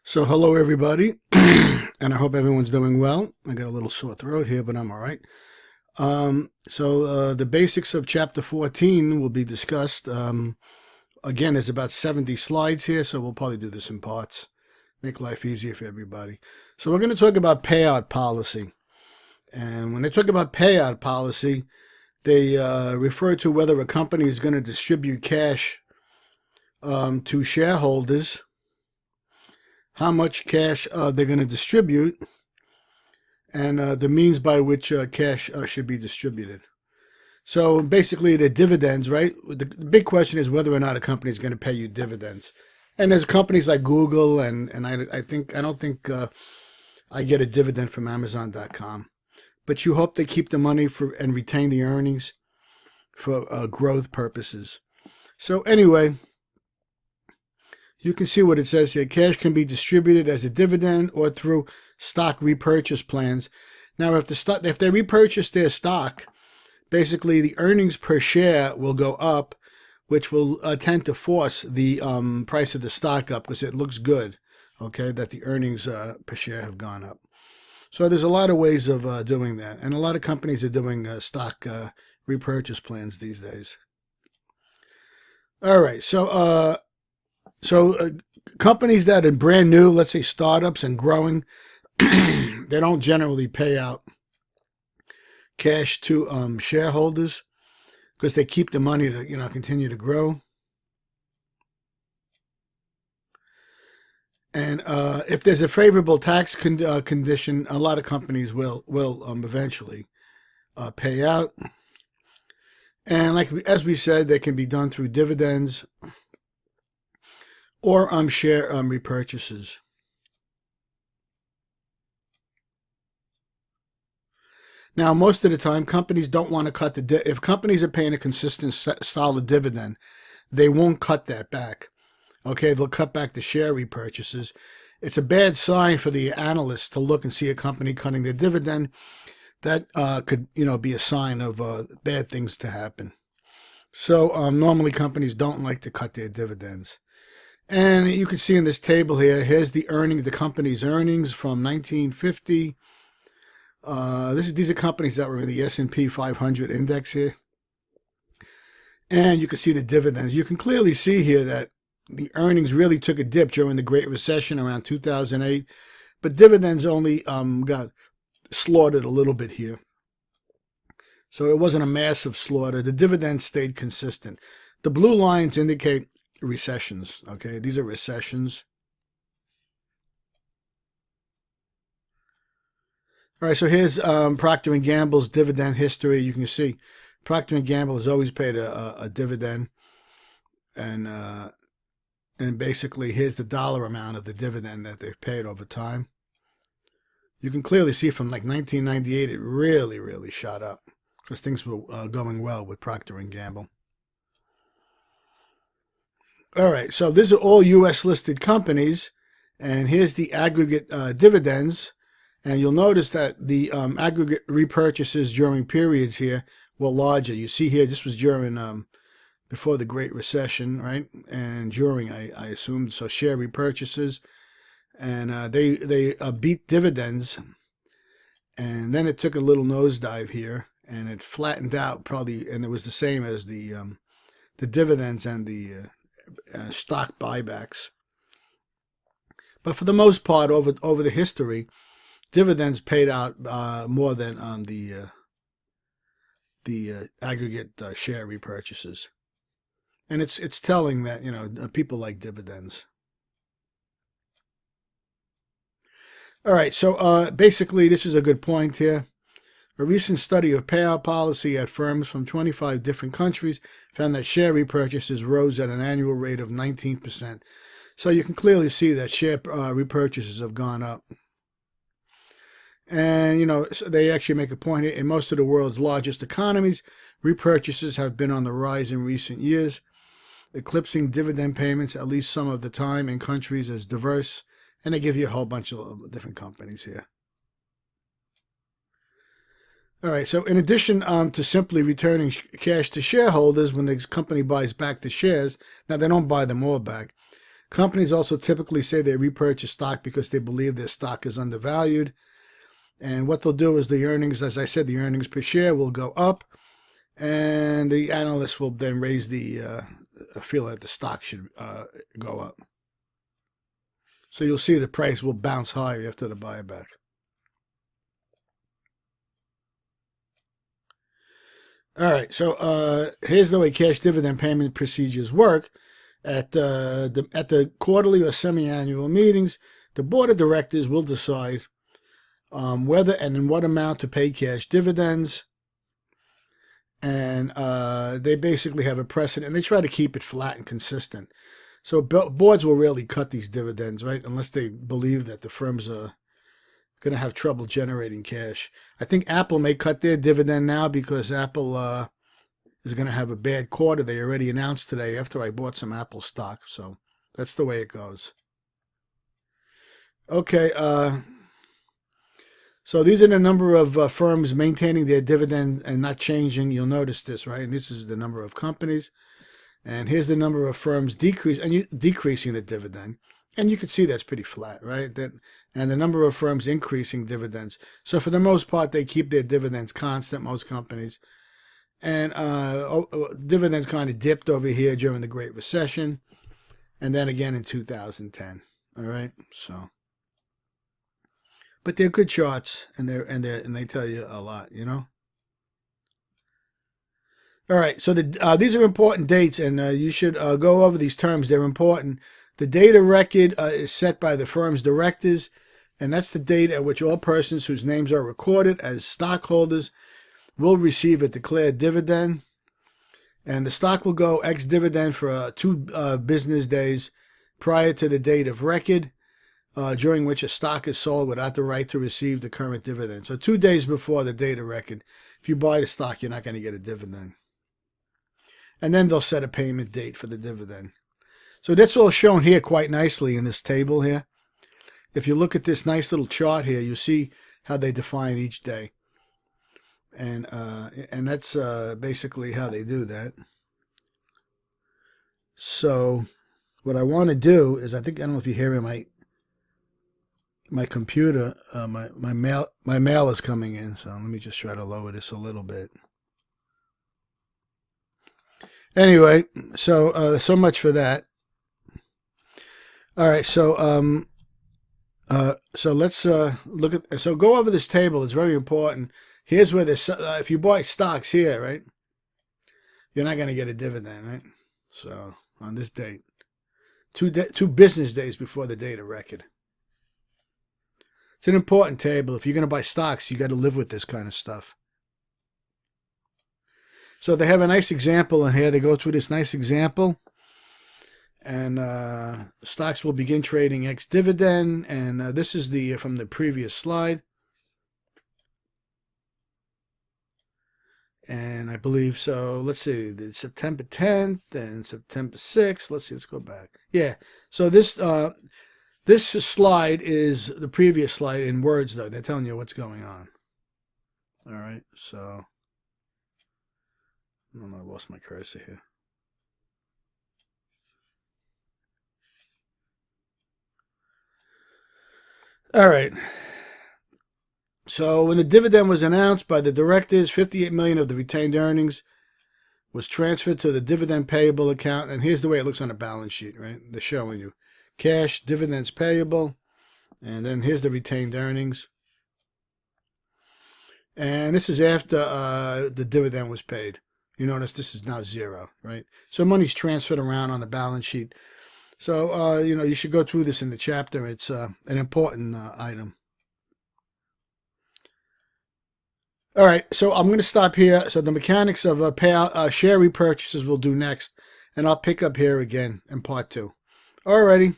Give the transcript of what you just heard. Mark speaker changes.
Speaker 1: So hello everybody, and I hope everyone's doing well. I got a little sore throat here, but I'm all right. The basics of chapter 14 will be discussed. Again, there's about 70 slides here, so we'll probably do this in parts. Make life easier for everybody. So we're going to talk about payout policy. And when they talk about payout policy, they refer to whether a company is going to distribute cash to shareholders, how much cash they're going to distribute, and the means by which cash should be distributed. So basically, the dividends, right? The big question is whether or not a company is going to pay you dividends. And there's companies like Google, and I don't think I get a dividend from Amazon.com. But you hope they keep the money for and retain the earnings for growth purposes. So anyway, you can see what it says here. Cash can be distributed as a dividend or through stock repurchase plans. Now, if they repurchase their stock, basically the earnings per share will go up, which will tend to force the price of the stock up because it looks good, okay, that the earnings per share have gone up. So there's a lot of ways of doing that, and a lot of companies are doing stock repurchase plans these days. All right, so companies that are brand new, let's say startups and growing, they don't generally pay out cash to shareholders because they keep the money to continue to grow. And if there's a favorable tax condition, a lot of companies will eventually pay out. And as we said, they can be done through dividends or share repurchases. Now, most of the time, companies don't want to cut if companies are paying a consistent solid dividend, they won't cut that back. Okay, they'll cut back the share repurchases. It's a bad sign for the analysts to look and see a company cutting their dividend. That could be a sign of bad things to happen. So normally companies don't like to cut their dividends. And you can see in this table here, here's the company's earnings from 1950. These are companies that were in the S&P 500 index here. And you can see the dividends. You can clearly see here that the earnings really took a dip during the Great Recession around 2008. But dividends only got slaughtered a little bit here. So it wasn't a massive slaughter. The dividends stayed consistent. The blue lines indicate recessions. Okay, these are recessions. All right, so here's Procter & Gamble's dividend history. You can see Procter & Gamble has always paid a dividend, and basically here's the dollar amount of the dividend that they've paid over time. You can clearly see from like 1998 it really shot up because things were going well with Procter & Gamble. All right, so these are all U.S. listed companies, and here's the aggregate dividends. And you'll notice that the aggregate repurchases during periods here were larger. You see here, this was during before the Great Recession, right? And during, I assume, so share repurchases, and they beat dividends, and then it took a little nosedive here, and it flattened out probably, and it was the same as the dividends and the stock buybacks. But for the most part, over the history, dividends paid out more than on the aggregate share repurchases, and it's telling that people like dividends. All right, so basically, this is a good point here. A recent study of payout policy at firms from 25 different countries found that share repurchases rose at an annual rate of 19%. So you can clearly see that share repurchases have gone up. And, so they actually make a point here. In most of the world's largest economies, repurchases have been on the rise in recent years, eclipsing dividend payments at least some of the time in countries as diverse. And they give you a whole bunch of different companies here. All right, so in addition to simply returning cash to shareholders when the company buys back the shares, now they don't buy them all back. Companies also typically say they repurchase stock because they believe their stock is undervalued. And what they'll do is the earnings, as I said, the earnings per share will go up, and the analysts will then raise the feel that the stock should go up. So you'll see the price will bounce higher after the buyback. All right, so here's the way cash dividend payment procedures work. At the quarterly or semi-annual meetings, the board of directors will decide whether and in what amount to pay cash dividends. And they basically have a precedent, and they try to keep it flat and consistent. So boards will rarely cut these dividends, right, unless they believe that the firms are going to have trouble generating cash. I think Apple may cut their dividend now because Apple is going to have a bad quarter. They already announced today after I bought some Apple stock. So that's the way it goes. Okay. So these are the number of firms maintaining their dividend and not changing. You'll notice this, right? And this is the number of companies. And here's the number of firms decreasing the dividend. And you can see that's pretty flat, right? And the number of firms increasing dividends. So for the most part, they keep their dividends constant, most companies. And dividends kind of dipped over here during the Great Recession. And then again in 2010. All right, so. But they're good charts, and they tell you a lot, you know. All right, so these are important dates, and you should go over these terms. They're important. The date of record is set by the firm's directors, and that's the date at which all persons whose names are recorded as stockholders will receive a declared dividend. And the stock will go ex-dividend for 2 business days prior to the date of record, during which a stock is sold without the right to receive the current dividend. So 2 days before the date of record, if you buy the stock, you're not going to get a dividend. And then they'll set a payment date for the dividend. So that's all shown here quite nicely in this table here. If you look at this nice little chart here, you see how they define each day. And that's basically how they do that. So what I want to do is, I don't know if you hear my computer, my mail is coming in. So let me just try to lower this a little bit. Anyway, so much for that. All right, so let's look at. So go over this table. It's very important. Here's where this. If you buy stocks here, right, you're not going to get a dividend, right? So on this date, 2 business days before the date of record. It's an important table. If you're going to buy stocks, you got to live with this kind of stuff. So they have a nice example in here. They go through this nice example. And stocks will begin trading ex-dividend. And this is from the previous slide. And I believe so. Let's see. September 10th and September 6th. Let's go back. Yeah. So this slide is the previous slide in words, though. They're telling you what's going on. All right. So. I don't know, I lost my cursor here. All right. So when the dividend was announced by the directors, $58 million of the retained earnings was transferred to the dividend payable account. And here's the way it looks on the balance sheet, right? They're showing you cash, dividends payable, and then here's the retained earnings. And this is after the dividend was paid. You notice this is now 0, right? So money's transferred around on the balance sheet. So, you should go through this in the chapter. It's an important item. All right, so I'm going to stop here. So the mechanics of payout, share repurchases we'll do next. And I'll pick up here again in part 2. Alrighty.